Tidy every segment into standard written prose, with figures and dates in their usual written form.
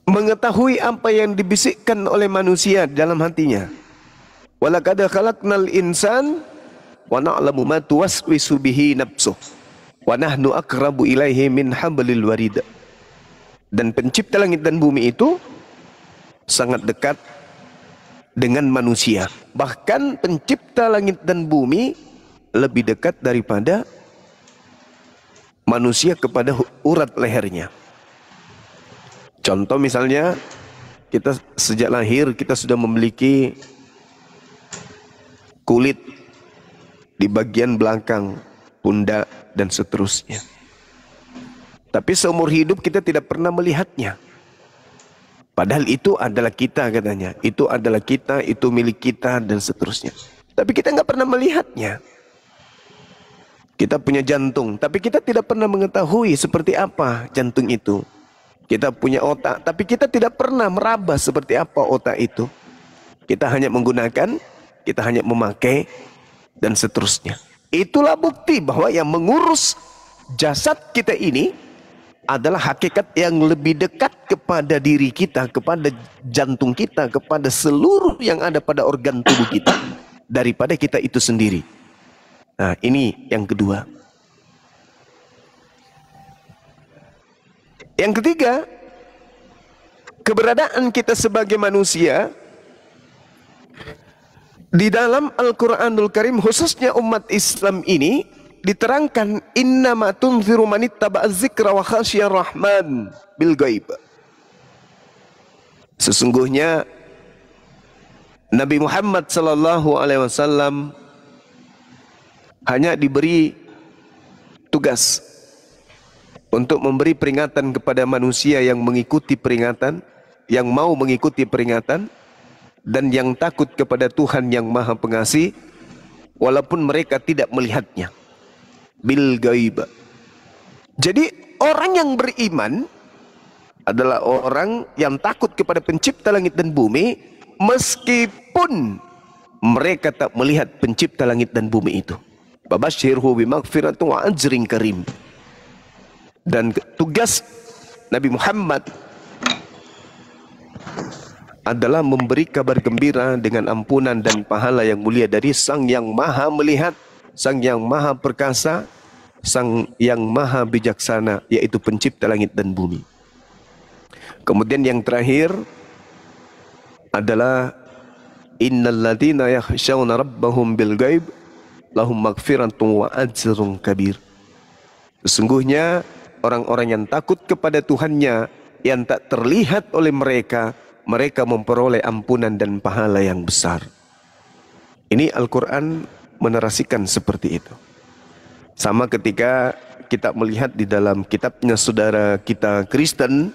mengetahui apa yang dibisikkan oleh manusia dalam hatinya. Walaqad khalaqnal insan wa na'lamu ma tuwaswisu bihi nafsuh wa nahnu aqrabu ilaihi min hablil warid. Dan pencipta langit dan bumi itu sangat dekat dengan manusia. Bahkan pencipta langit dan bumi lebih dekat daripada manusia kepada urat lehernya. Contoh misalnya, kita sejak lahir kita sudah memiliki kulit di bagian belakang, pundak dan seterusnya. Tapi seumur hidup kita tidak pernah melihatnya. Padahal itu adalah kita katanya. Itu adalah kita, itu milik kita dan seterusnya. Tapi kita nggak pernah melihatnya. Kita punya jantung, tapi kita tidak pernah mengetahui seperti apa jantung itu. Kita punya otak, tapi kita tidak pernah meraba seperti apa otak itu. Kita hanya menggunakan, kita hanya memakai dan seterusnya. Itulah bukti bahwa yang mengurus jasad kita ini adalah hakikat yang lebih dekat kepada diri kita, kepada jantung kita, kepada seluruh yang ada pada organ tubuh kita daripada kita itu sendiri. Nah, ini yang kedua. Yang ketiga, keberadaan kita sebagai manusia di dalam Al-Quranul Karim, khususnya umat Islam ini, diterangkan innama tunziru manittaba'az zikra wa khasyar rahman bil ghaib. Sesungguhnya Nabi Muhammad sallallahu alaihi wasallam hanya diberi tugas untuk memberi peringatan kepada manusia yang mengikuti peringatan, yang mau mengikuti peringatan, dan yang takut kepada Tuhan yang Maha Pengasih, walaupun mereka tidak melihatnya. Bil ghaib. Jadi orang yang beriman adalah orang yang takut kepada pencipta langit dan bumi, meskipun mereka tak melihat pencipta langit dan bumi itu. Babashirhu bimaghfiratin wa ajrin karim. Dan tugas Nabi Muhammad adalah memberi kabar gembira dengan ampunan dan pahala yang mulia dari Sang yang Maha Melihat, Sang yang Maha Perkasa, Sang yang Maha Bijaksana, yaitu pencipta langit dan bumi. Kemudian yang terakhir adalah innal ladzina yakhshawna rabbahum bil ghaib lahum maghfiratun wa ajrun kabir. Sesungguhnya orang-orang yang takut kepada Tuhannya yang tak terlihat oleh mereka, mereka memperoleh ampunan dan pahala yang besar. Ini Al-Quran menarasikan seperti itu. Sama ketika kita melihat di dalam kitabnya saudara kita Kristen,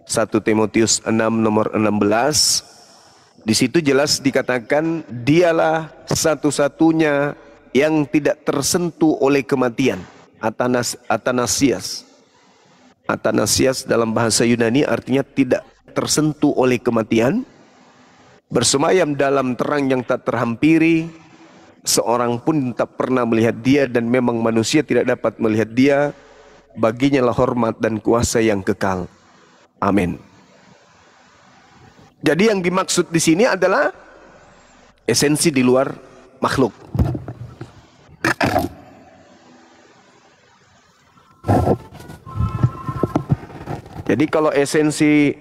1 Timotius 6 nomor 16, di situ jelas dikatakan dialah satu-satunya yang tidak tersentuh oleh kematian. Athanasias. Athanasias dalam bahasa Yunani artinya tidak tersentuh oleh kematian, bersemayam dalam terang yang tak terhampiri, seorang pun tak pernah melihat dia, dan memang manusia tidak dapat melihat dia, baginya lah hormat dan kuasa yang kekal. Amin. Jadi yang dimaksud di sini adalah esensi di luar makhluk. Jadi kalau esensi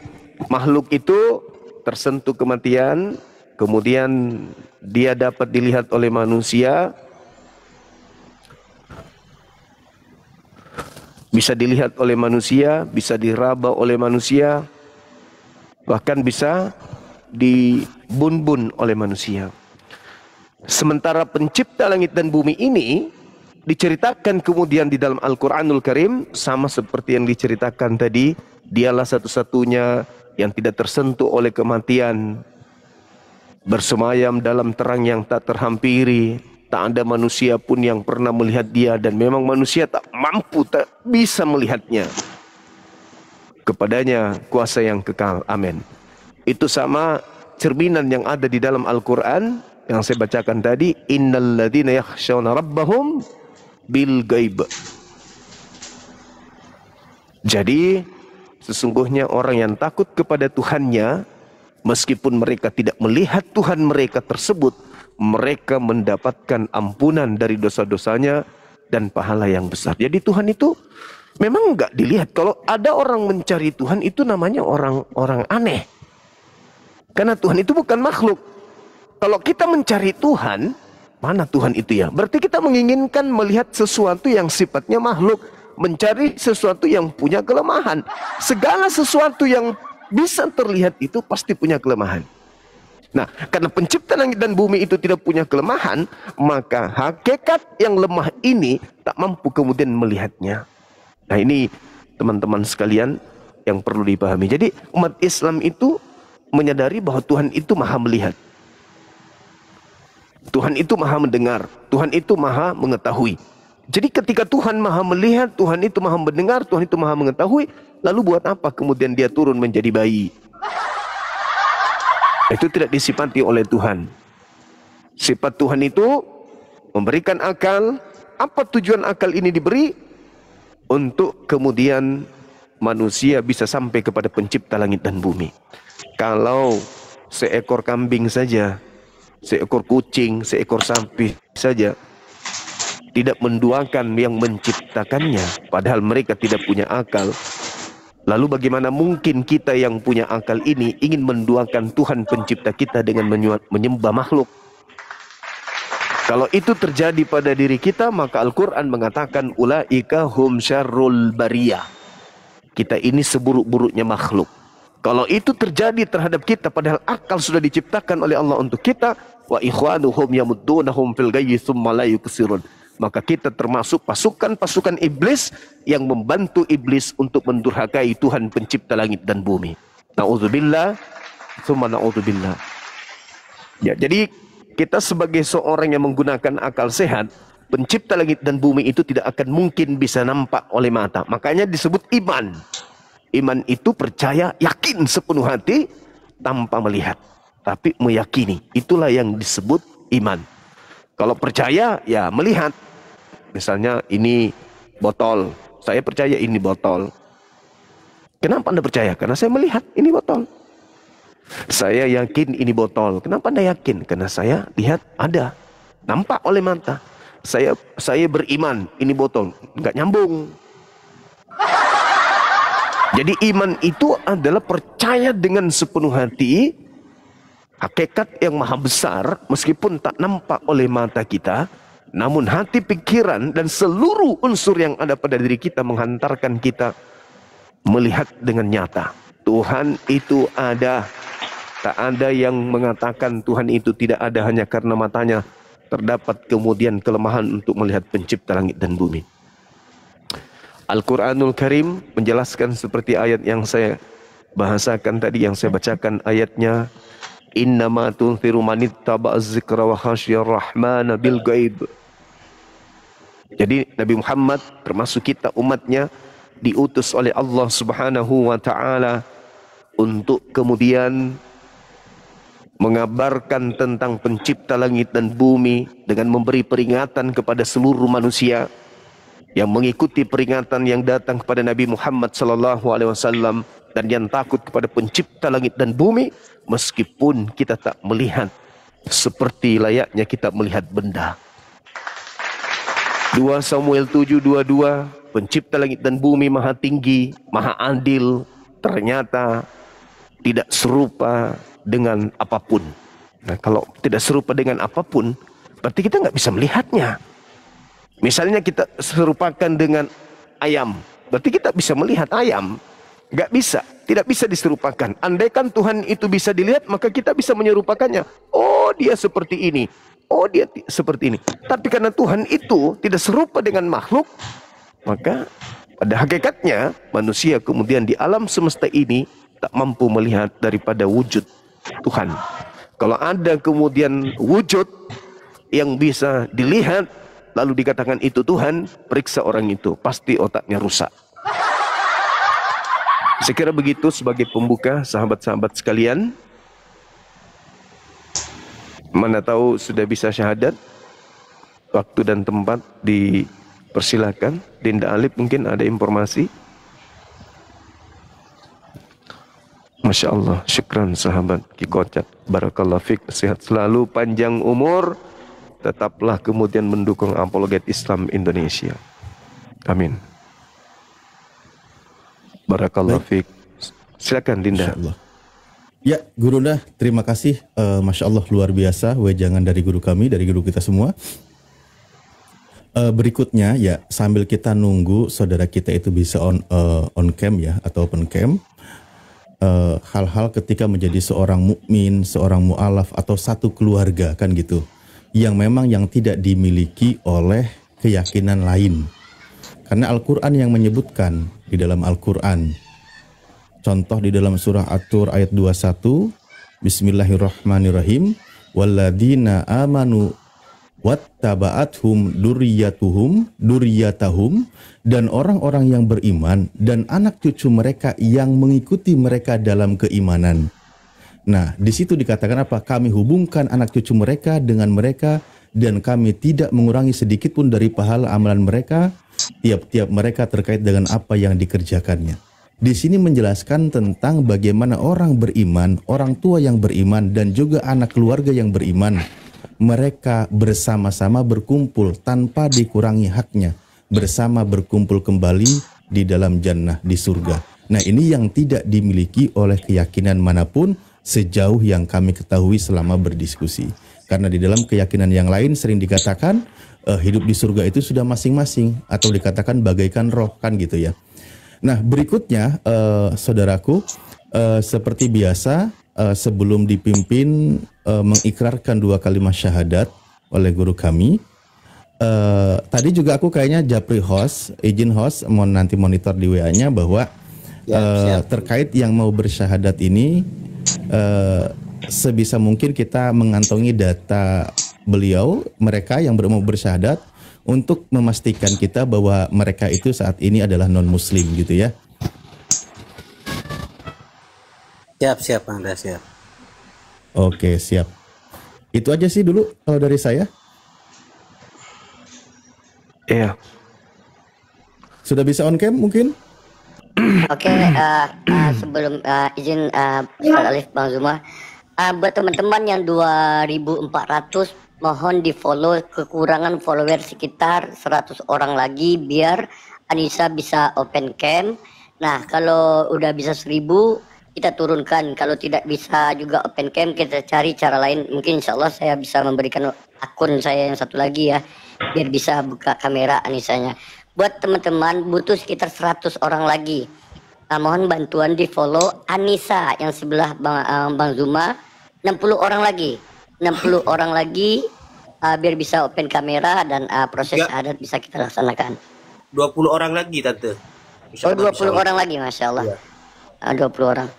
makhluk itu tersentuh kematian, kemudian dia dapat dilihat oleh manusia, bisa dilihat oleh manusia, bisa diraba oleh manusia, bahkan bisa dibun-bun oleh manusia. Sementara pencipta langit dan bumi ini diceritakan kemudian di dalam Al-Quranul Karim sama seperti yang diceritakan tadi, dialah satu-satunya yang tidak tersentuh oleh kematian, bersemayam dalam terang yang tak terhampiri, tak ada manusia pun yang pernah melihat dia, dan memang manusia tak mampu, tak bisa melihatnya. Kepadanya kuasa yang kekal. Amin. Itu sama cerminan yang ada di dalam Al-Quran yang saya bacakan tadi, innal ladzina yakhshawna rabbahum bil ghaib. Jadi Sesungguhnya orang yang takut kepada Tuhannya, meskipun mereka tidak melihat Tuhan mereka tersebut, mereka mendapatkan ampunan dari dosa-dosanya dan pahala yang besar. Jadi Tuhan itu memang enggak dilihat. Kalau ada orang mencari Tuhan, itu namanya orang aneh. Karena Tuhan itu bukan makhluk. Kalau kita mencari Tuhan, mana Tuhan itu ya? Berarti kita menginginkan melihat sesuatu yang sifatnya makhluk. Mencari sesuatu yang punya kelemahan. Segala sesuatu yang bisa terlihat itu pasti punya kelemahan. Nah, karena pencipta langit dan bumi itu tidak punya kelemahan, maka hakikat yang lemah ini tak mampu kemudian melihatnya. Nah, ini teman-teman sekalian yang perlu dipahami. Jadi umat Islam itu menyadari bahwa Tuhan itu maha melihat. Tuhan itu maha mendengar. Tuhan itu maha mengetahui. Jadi ketika Tuhan maha melihat, Tuhan itu maha mendengar, Tuhan itu maha mengetahui, lalu buat apa kemudian dia turun menjadi bayi? Itu tidak disifati oleh Tuhan. Sifat Tuhan itu memberikan akal. Apa tujuan akal ini diberi? Untuk kemudian manusia bisa sampai kepada pencipta langit dan bumi. Kalau seekor kambing saja, seekor kucing, seekor sapi saja tidak menduakan yang menciptakannya, padahal mereka tidak punya akal, lalu bagaimana mungkin kita yang punya akal ini ingin menduakan Tuhan pencipta kita dengan menyembah makhluk? Kalau itu terjadi pada diri kita, maka Al-Quran mengatakan ulaika hum syarrul bariyah. Kita ini seburuk-buruknya makhluk. Kalau itu terjadi terhadap kita, padahal akal sudah diciptakan oleh Allah untuk kita, wa ikhwanuhum yamuddunahum fil ghayyi tsumma la yuksirun. Maka kita termasuk pasukan-pasukan iblis yang membantu iblis untuk mendurhakai Tuhan pencipta langit dan bumi. Na'udzubillah, tsumma na'udzubillah. Ya, jadi kita sebagai seorang yang menggunakan akal sehat, pencipta langit dan bumi itu tidak akan mungkin bisa nampak oleh mata. Makanya disebut iman. Iman itu percaya, yakin sepenuh hati tanpa melihat, tapi meyakini. Itulah yang disebut iman. Kalau percaya, ya melihat. Misalnya ini botol, saya percaya ini botol. Kenapa Anda percaya? Karena saya melihat ini botol. Saya yakin ini botol. Kenapa Anda yakin? Karena saya lihat ada, nampak oleh mata. Saya beriman ini botol. Enggak nyambung. Jadi iman itu adalah percaya dengan sepenuh hati hakikat yang maha besar, meskipun tak nampak oleh mata kita, namun hati, pikiran, dan seluruh unsur yang ada pada diri kita menghantarkan kita melihat dengan nyata. Tuhan itu ada. Tak ada yang mengatakan Tuhan itu tidak ada hanya karena matanya terdapat kemudian kelemahan untuk melihat pencipta langit dan bumi. Al-Quranul Karim menjelaskan seperti ayat yang saya bahasakan tadi, yang saya bacakan ayatnya. Innama tunziru manittaba'az zikra wa khasyar rahmana bil ghaib. Jadi Nabi Muhammad termasuk kita umatnya diutus oleh Allah Subhanahu wa taala untuk kemudian mengabarkan tentang pencipta langit dan bumi dengan memberi peringatan kepada seluruh manusia yang mengikuti peringatan yang datang kepada Nabi Muhammad sallallahu alaihi wasallam dan yang takut kepada pencipta langit dan bumi, meskipun kita tak melihat seperti layaknya kita melihat benda. 2 Samuel 7:22, pencipta langit dan bumi maha tinggi, maha adil, ternyata tidak serupa dengan apapun. Nah, kalau tidak serupa dengan apapun, berarti kita nggak bisa melihatnya. Misalnya kita serupakan dengan ayam, berarti kita bisa melihat ayam. Nggak bisa, tidak bisa diserupakan. Andaikan Tuhan itu bisa dilihat, maka kita bisa menyerupakannya. Oh, dia seperti ini. Oh, dia seperti ini. Tapi karena Tuhan itu tidak serupa dengan makhluk, maka pada hakikatnya manusia kemudian di alam semesta ini tak mampu melihat daripada wujud Tuhan. Kalau ada kemudian wujud yang bisa dilihat, lalu dikatakan itu Tuhan, periksa orang itu, pasti otaknya rusak. Saya kira begitu sebagai pembuka, sahabat-sahabat sekalian. Mana tahu sudah bisa syahadat. Waktu dan tempat dipersilakan. Dinda Alif mungkin ada informasi. Masya Allah, syukran sahabat Kikocat. Barakallah fik, sehat selalu, panjang umur. Tetaplah kemudian mendukung apologet Islam Indonesia. Amin. Barakallah fik. Silakan Dinda. Ya, Gurunda, terima kasih. Masya Allah, luar biasa. Wejangan dari guru kami, dari guru kita semua. Berikutnya ya, sambil kita nunggu saudara kita itu bisa on cam ya, atau open cam. Hal-hal ketika menjadi seorang mukmin, seorang mu'alaf atau satu keluarga kan gitu, yang memang yang tidak dimiliki oleh keyakinan lain. Karena Al-Quran yang menyebutkan di dalam Al-Quran, contoh di dalam surah At-Tur ayat 21, Bismillahirrahmanirrahim, walladzina amanu wattaba'athum duriyatahum, dan orang-orang yang beriman dan anak cucu mereka yang mengikuti mereka dalam keimanan. Nah, di situ dikatakan apa? Kami hubungkan anak cucu mereka dengan mereka dan kami tidak mengurangi sedikit pun dari pahala amalan mereka tiap-tiap mereka terkait dengan apa yang dikerjakannya. Di sini menjelaskan tentang bagaimana orang beriman, orang tua yang beriman dan juga anak keluarga yang beriman, mereka bersama-sama berkumpul tanpa dikurangi haknya, bersama berkumpul kembali di dalam jannah, di surga. Nah, ini yang tidak dimiliki oleh keyakinan manapun sejauh yang kami ketahui selama berdiskusi. Karena di dalam keyakinan yang lain sering dikatakan hidup di surga itu sudah masing-masing, atau dikatakan bagaikan roh kan gitu ya. Nah, berikutnya saudaraku, seperti biasa sebelum dipimpin mengikrarkan 2 kalimat syahadat oleh guru kami, tadi juga aku kayaknya japri host, izin host, mau nanti monitor di WA-nya bahwa terkait yang mau bersyahadat ini, sebisa mungkin kita mengantongi data beliau, mereka yang mau bersyahadat, untuk memastikan kita bahwa mereka itu saat ini adalah non-muslim gitu ya. Siap Bang, siap. Oke, siap. Itu aja sih dulu kalau dari saya. Iya. Sudah bisa on cam mungkin? Oke, sebelum izin Ustaz Alif, Bang Zuma, buat teman-teman yang 2400, mohon di follow, kekurangan follower sekitar 100 orang lagi biar Anissa bisa open cam. Nah, kalau udah bisa 1000 kita turunkan, kalau tidak bisa juga open cam kita cari cara lain. Mungkin insya Allah saya bisa memberikan akun saya yang satu lagi ya, biar bisa buka kamera Anissanya. Buat teman-teman butuh sekitar 100 orang lagi. Mohon bantuan di follow Anissa yang sebelah Bang Zuma, 60 orang lagi. 60 orang lagi biar bisa open kamera dan proses adat bisa kita laksanakan. 20 orang lagi Tante. Oh, 20 orang lagi, Masya Allah. Ya. 20 orang.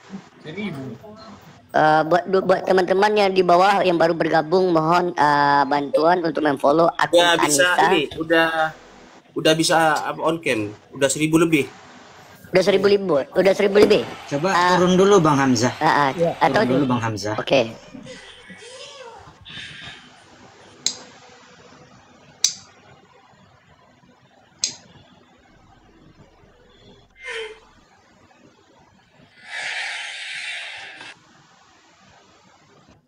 Buat teman-teman yang di bawah yang baru bergabung, mohon bantuan untuk memfollow akun Ya bisa Anissa. ini, udah bisa on cam, udah 1000 lebih. Udah 1000 lebih. Coba turun dulu Bang Hamzah. Atau Turun dulu Bang Hamzah. Oke.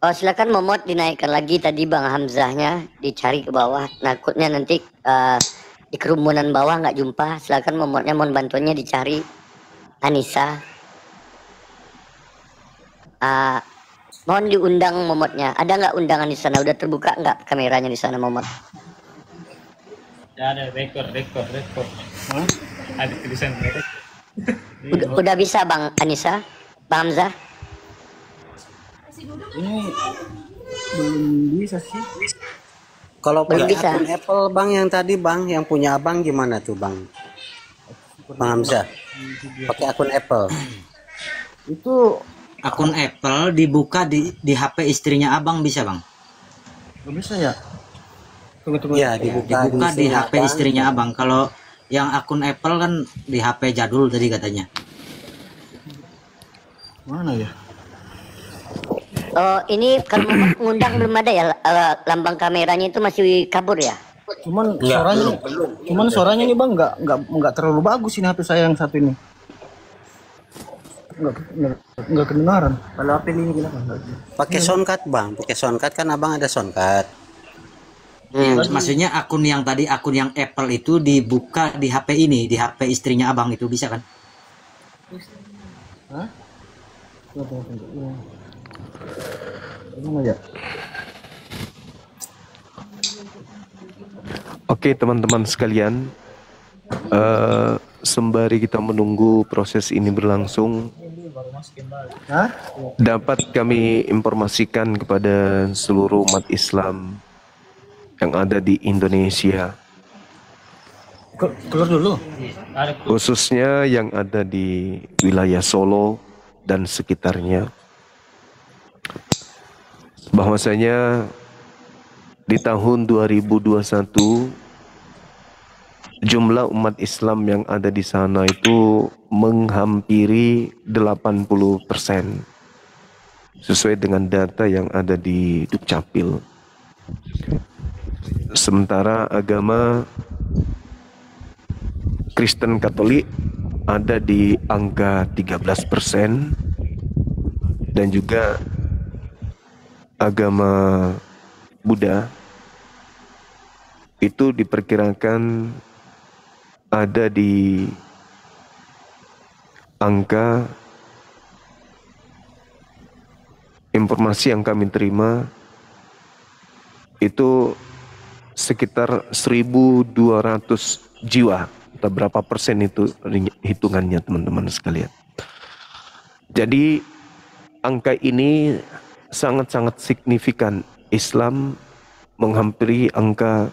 Oh, silakan Momot dinaikkan lagi tadi Bang Hamzahnya, dicari ke bawah. Takutnya nanti di kerumunan bawah nggak jumpa. Silakan Momotnya, mohon bantuannya dicari. Anissa. Mohon diundang Momotnya. Ada nggak undangan di sana? Udah terbuka nggak kameranya di sana Momot? Ya, ada rekor. Ada tulisan merek. Udah bisa Bang Anissa, Bang Hamzah? Ini belum bisa sih. Kalau Belum pakai bisa. akun Apple Bang yang tadi Bang, yang punya Abang gimana tuh Bang? Bang Hamzah. Pakai akun Apple. Itu Akun Apple dibuka di HP istrinya Abang bisa Bang? belum bisa ya? Tunggu. Ya, dibuka Di HP Abang. istrinya Abang. Kalau yang akun Apple kan di HP jadul tadi katanya. Mana ya? Oh, ini kalau Momot ngundang belum ada ya, lambang kameranya itu masih kabur ya? Cuman Enggak, suaranya, belum. cuman suaranya nih Bang nggak terlalu bagus ini HP saya yang satu ini. Enggak kedengaran. Kalau HP ini kenapa? Pakai soundcard bang, pakai soundcard kan abang ada soundcard. Maksudnya akun yang tadi, akun yang Apple itu dibuka di HP ini, di HP istrinya abang itu bisa kan? Hah? Gimana ya? Oke teman-teman sekalian, sembari kita menunggu proses ini berlangsung, Hah? dapat kami informasikan kepada seluruh umat Islam yang ada di Indonesia, Keluar dulu. khususnya yang ada di wilayah Solo dan sekitarnya, bahwasanya di tahun 2021 jumlah umat Islam yang ada di sana itu menghampiri 80%, sesuai dengan data yang ada di Dukcapil. Sementara agama Kristen Katolik ada di angka 13%, dan juga agama Buddha itu diperkirakan ada di angka, informasi yang kami terima itu sekitar 1.200 jiwa, atau berapa persen itu hitungannya teman-teman sekalian. Jadi angka ini sangat-sangat signifikan. Islam menghampiri angka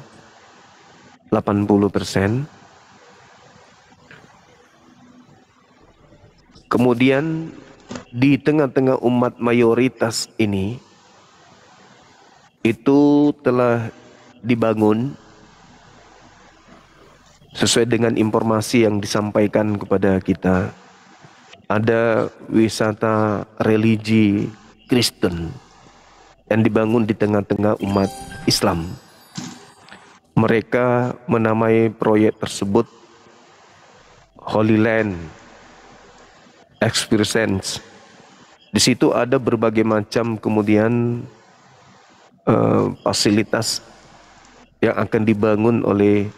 80%. Kemudian di tengah-tengah umat mayoritas ini itu telah dibangun sesuai dengan informasi yang disampaikan kepada kita. Ada wisata religi Kristen yang dibangun di tengah-tengah umat Islam. Mereka menamai proyek tersebut Holy Land Experience. Di situ ada berbagai macam kemudian fasilitas yang akan dibangun oleh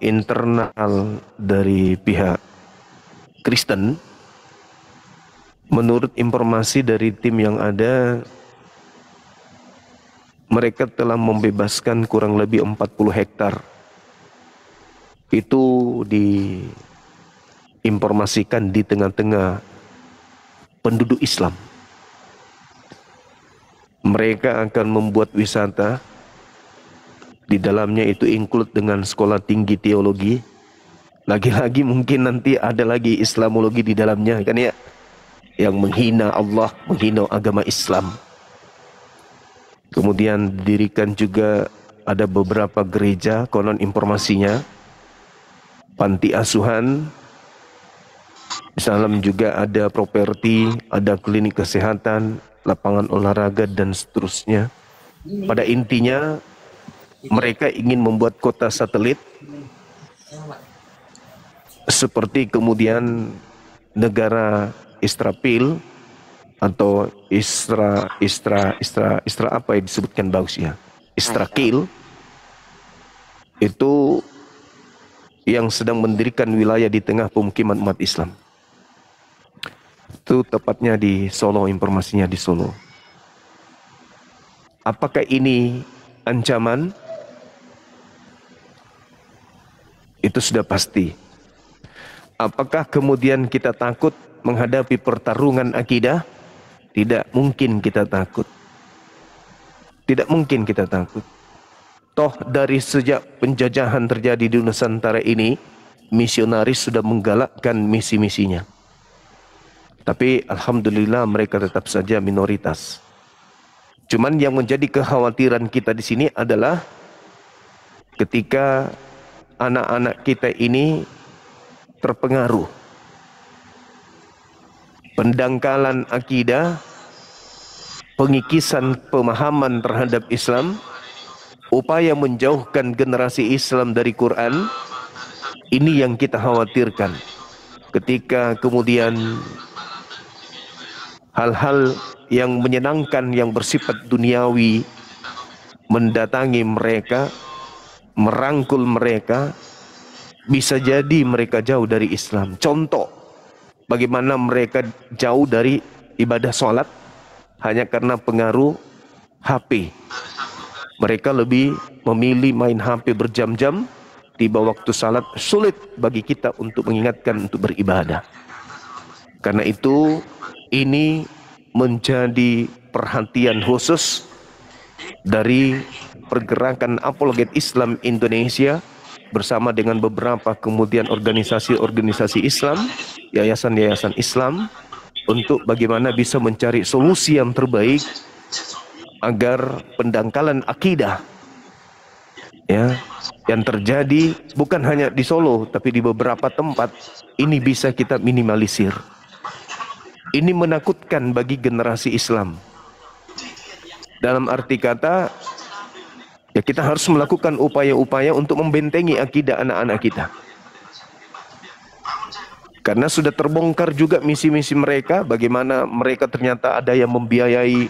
internal dari pihak Kristen. Menurut informasi dari tim yang ada, mereka telah membebaskan kurang lebih 40 hektar. Itu diinformasikan di tengah-tengah penduduk Islam. Mereka akan membuat wisata. Di dalamnya itu include dengan sekolah tinggi teologi. Lagi-lagi mungkin nanti ada lagi Islamologi di dalamnya kan ya, yang menghina Allah, menghina agama Islam. Kemudian didirikan juga ada beberapa gereja, konon informasinya, panti asuhan. Di dalam juga ada properti, ada klinik kesehatan, lapangan olahraga dan seterusnya. Pada intinya mereka ingin membuat kota satelit seperti kemudian negara Israfil atau Isra apa yang disebutkan bagus ya, Istrakil, itu yang sedang mendirikan wilayah di tengah pemukiman umat Islam. Itu tepatnya di Solo, informasinya di Solo. Apakah ini ancaman? Itu sudah pasti. Apakah kemudian kita takut menghadapi pertarungan akidah? Tidak mungkin kita takut. Tidak mungkin kita takut. Toh dari sejak penjajahan terjadi di Nusantara ini, misionaris sudah menggalakkan misi-misinya. Tapi alhamdulillah mereka tetap saja minoritas. Cuman yang menjadi kekhawatiran kita di sini adalah ketika anak-anak kita ini terpengaruh pendangkalan akidah, pengikisan pemahaman terhadap Islam, upaya menjauhkan generasi Islam dari Quran. Ini yang kita khawatirkan. Ketika kemudian hal-hal yang menyenangkan yang bersifat duniawi mendatangi mereka, merangkul mereka, bisa jadi mereka jauh dari Islam. Contoh, bagaimana mereka jauh dari ibadah sholat hanya karena pengaruh HP. Mereka lebih memilih main HP berjam-jam, tiba waktu salat sulit bagi kita untuk mengingatkan untuk beribadah. Karena itu ini menjadi perhatian khusus dari pergerakan apologet Islam Indonesia bersama dengan beberapa kemudian organisasi-organisasi Islam, yayasan-yayasan Islam, untuk bagaimana bisa mencari solusi yang terbaik agar pendangkalan akidah ya yang terjadi bukan hanya di Solo tapi di beberapa tempat ini bisa kita minimalisir. Ini menakutkan bagi generasi Islam. Dalam arti kata, ya kita harus melakukan upaya-upaya untuk membentengi akidah anak-anak kita. Karena sudah terbongkar juga misi-misi mereka, bagaimana mereka ternyata ada yang membiayai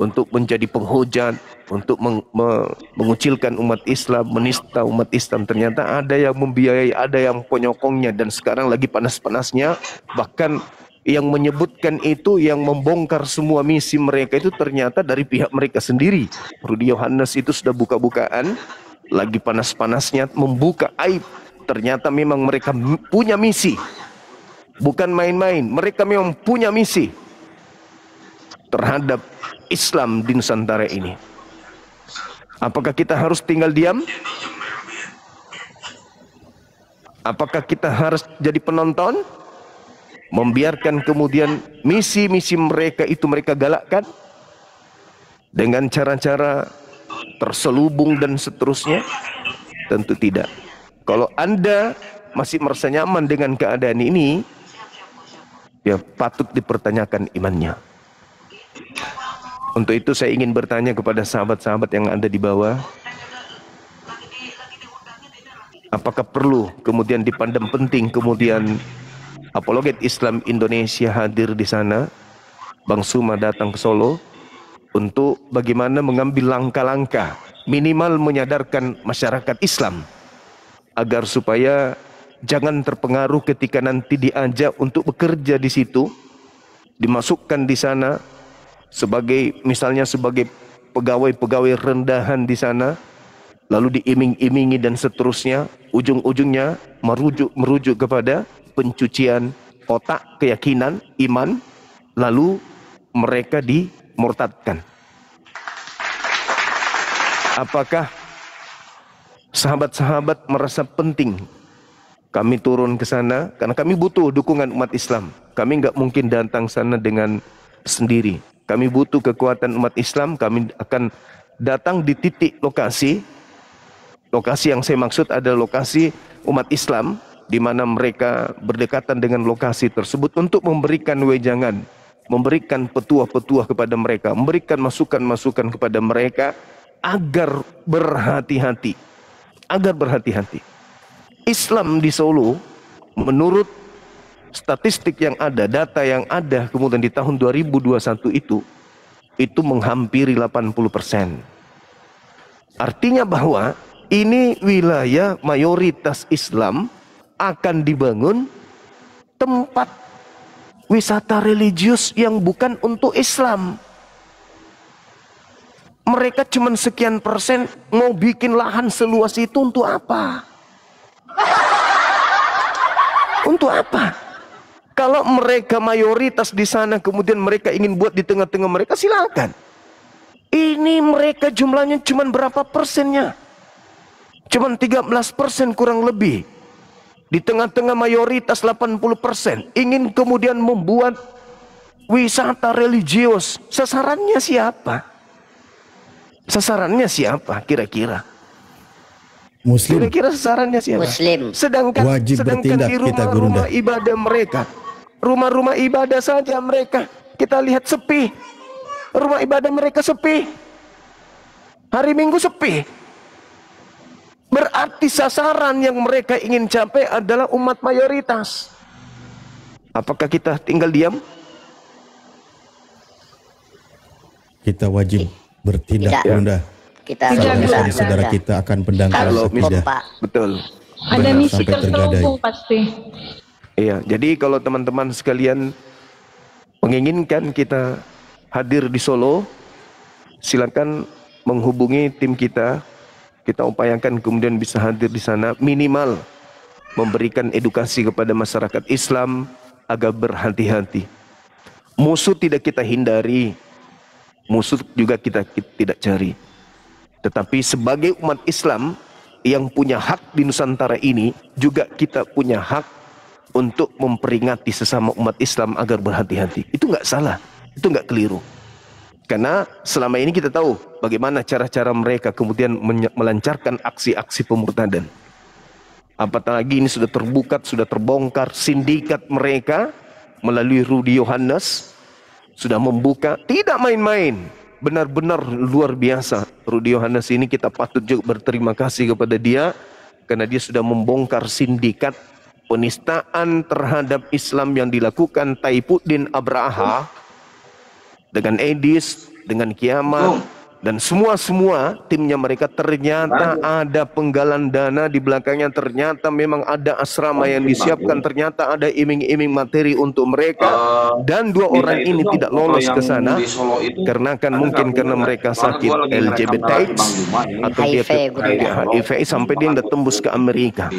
untuk menjadi penghujat, untuk mengucilkan umat Islam, menista umat Islam. Ternyata ada yang membiayai, ada yang penyokongnya, dan sekarang lagi panas-panasnya, bahkan yang menyebutkan itu, yang membongkar semua misi mereka itu ternyata dari pihak mereka sendiri. Rudi Yohanes itu sudah buka-bukaan, lagi panas-panasnya membuka aib. Ternyata memang mereka punya misi, bukan main-main. Mereka memang punya misi terhadap Islam di Nusantara ini. Apakah kita harus tinggal diam? Apakah kita harus jadi penonton? Membiarkan kemudian misi-misi mereka itu mereka galakkan dengan cara-cara terselubung dan seterusnya? Tentu tidak. Kalau Anda masih merasa nyaman dengan keadaan ini, ya patut dipertanyakan imannya. Untuk itu saya ingin bertanya kepada sahabat-sahabat yang ada di bawah, apakah perlu kemudian dipandang penting kemudian apologet Islam Indonesia hadir di sana, Bang Suma datang ke Solo untuk bagaimana mengambil langkah-langkah minimal menyadarkan masyarakat Islam agar supaya jangan terpengaruh ketika nanti diajak untuk bekerja di situ, dimasukkan di sana sebagai misalnya sebagai pegawai-pegawai rendahan di sana, lalu diiming-imingi dan seterusnya, ujung-ujungnya merujuk kepada pencucian otak, keyakinan, iman, lalu mereka dimurtadkan. Apakah sahabat-sahabat merasa penting kami turun ke sana? Karena kami butuh dukungan umat Islam. Kami nggak mungkin datang sana dengan sendiri. Kami butuh kekuatan umat Islam. Kami akan datang di titik lokasi. Lokasi yang saya maksud adalah lokasi umat Islam, di mana mereka berdekatan dengan lokasi tersebut untuk memberikan wejangan, memberikan petuah-petuah kepada mereka, memberikan masukan-masukan kepada mereka agar berhati-hati. Agar berhati-hati. Islam di Solo, menurut statistik yang ada, data yang ada kemudian di tahun 2021 itu menghampiri 80%. Artinya bahwa ini wilayah mayoritas Islam akan dibangun tempat wisata religius yang bukan untuk Islam. Mereka cuma sekian persen, mau bikin lahan seluas itu untuk apa? Untuk apa? Kalau mereka mayoritas di sana kemudian mereka ingin buat di tengah-tengah mereka, silakan. Ini mereka jumlahnya cuma berapa persennya? Cuma 13% kurang lebih. Di tengah-tengah mayoritas 80%. Ingin kemudian membuat wisata religius. Sasarannya siapa? Sasarannya siapa kira-kira? Muslim. Kira-kira sasarannya siapa? Muslim. Sedangkan Wajib bertindak di kita, rumah-rumah Gurunda. ibadah mereka, rumah-rumah ibadah saja mereka, kita lihat sepi. Rumah ibadah mereka sepi. Hari Minggu sepi. Berarti sasaran yang mereka ingin capai adalah umat mayoritas. Apakah kita tinggal diam? Kita wajib bertindak, Tidak. Bunda. Kita Tidak, harus Bu. Saudara kita akan pedang Kalau akidah. Pak. Betul. Ada Benar, misi sampai tergadai. terselubung pasti. Iya, jadi kalau teman-teman sekalian menginginkan kita hadir di Solo, silakan menghubungi tim kita. Kita upayakan kemudian bisa hadir di sana, minimal memberikan edukasi kepada masyarakat Islam agar berhati-hati. Musuh tidak kita hindari, musuh juga kita tidak cari. Tetapi sebagai umat Islam yang punya hak di Nusantara ini, juga kita punya hak untuk memperingati sesama umat Islam agar berhati-hati. Itu nggak salah, itu nggak keliru. Karena selama ini kita tahu bagaimana cara-cara mereka kemudian melancarkan aksi-aksi pemurtadan. Apalagi ini sudah terbuka, sudah terbongkar sindikat mereka melalui Rudy Yohannes, sudah membuka, tidak main-main. Benar-benar luar biasa. Rudy Yohannes ini kita patut juga berterima kasih kepada dia, karena dia sudah membongkar sindikat penistaan terhadap Islam yang dilakukan Taifuddin Abraha dengan Edis, dengan Kiamat, dan semua timnya mereka. Ternyata ada penggalan dana di belakangnya, ternyata memang ada asrama yang disiapkan, ternyata ada iming-iming materi untuk mereka, dan dua orang ini tidak lolos ke sana karena mungkin karena mereka sakit LGBT atau dia HIV sampai dia tidak tembus ke Amerika,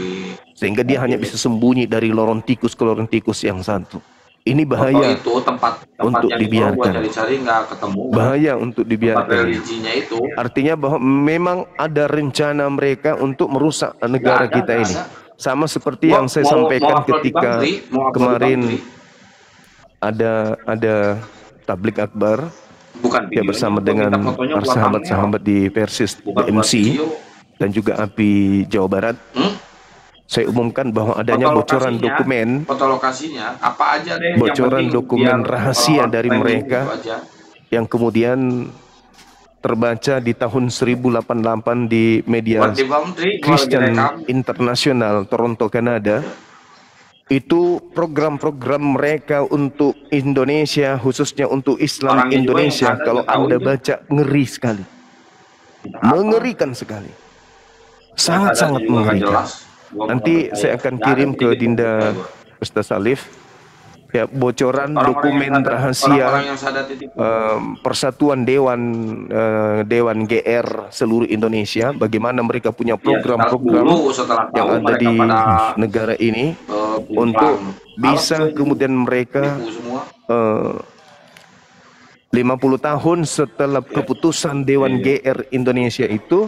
sehingga dia hanya bisa sembunyi dari lorong tikus ke lorong tikus yang satu. Ini bahaya itu tempat untuk dibiarkan. Cari-cari nggak ketemu. Bahaya untuk dibiarkan. Religinya itu. Artinya bahwa memang ada rencana mereka untuk merusak negara kita ini. Sama seperti yang saya sampaikan ketika kemarin ada tablik akbar. Dia bersama dengan para sahabat-sahabat di Persis MC dan juga API Jawa Barat. Saya umumkan bahwa adanya bocoran dokumen, apa aja deh, bocoran dokumen rahasia dari mereka yang kemudian terbaca di tahun 1088 di media Christian International Toronto, Kanada. Itu program-program mereka untuk Indonesia, khususnya untuk Islam Indonesia. Kalau Anda baca, ngeri sekali, mengerikan sekali, sangat-sangat mengerikan. Nanti saya akan kirim ke Dinda Ustaz Alif ya bocoran dokumen rahasia Persatuan Dewan GR seluruh Indonesia, bagaimana mereka punya program-program yang ada di negara ini untuk bisa kemudian mereka 50 tahun setelah keputusan Dewan GR Indonesia itu,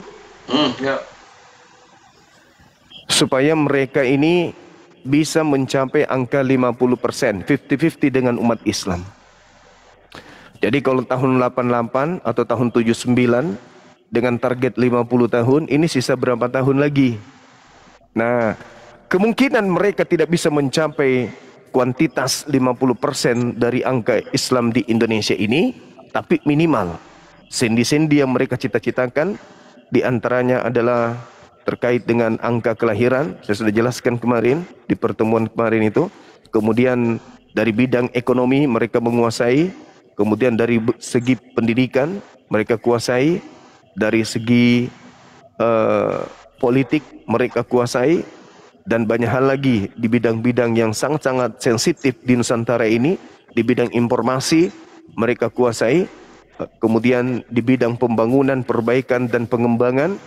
supaya mereka ini bisa mencapai angka 50%, 50-50 dengan umat Islam. Jadi kalau tahun 88 atau tahun 79 dengan target 50 tahun, ini sisa berapa tahun lagi? Nah, kemungkinan mereka tidak bisa mencapai kuantitas 50% dari angka Islam di Indonesia ini, tapi minimal sendi-sendi yang mereka cita-citakan, diantaranya adalah terkait dengan angka kelahiran. Saya sudah jelaskan kemarin di pertemuan kemarin itu. Kemudian dari bidang ekonomi mereka menguasai, kemudian dari segi pendidikan mereka kuasai, dari segi politik mereka kuasai, dan banyak hal lagi di bidang-bidang yang sangat-sangat sensitif di Nusantara ini. Di bidang informasi mereka kuasai, kemudian di bidang pembangunan, perbaikan dan pengembangan.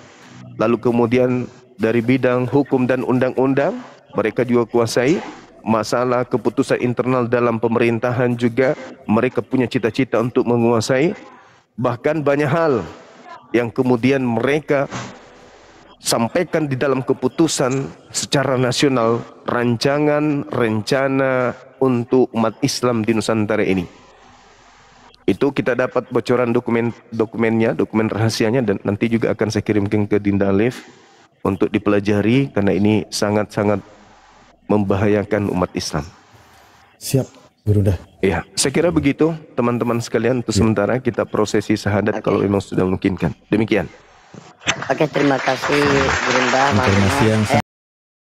Lalu kemudian dari bidang hukum dan undang-undang mereka juga kuasai. Masalah keputusan internal dalam pemerintahan juga mereka punya cita-cita untuk menguasai. Bahkan banyak hal yang kemudian mereka sampaikan di dalam keputusan secara nasional, rancangan rencana untuk umat Islam di Nusantara ini. Itu kita dapat bocoran dokumen rahasianya, dan nanti juga akan saya kirimkan ke Dinda Alif untuk dipelajari, karena ini sangat-sangat membahayakan umat Islam. Siap, Bunda. Ya, saya kira begitu teman-teman sekalian. Untuk sementara kita prosesi syahadat kalau memang sudah memungkinkan. Demikian. Oke, terima kasih Bunda. Informasi yang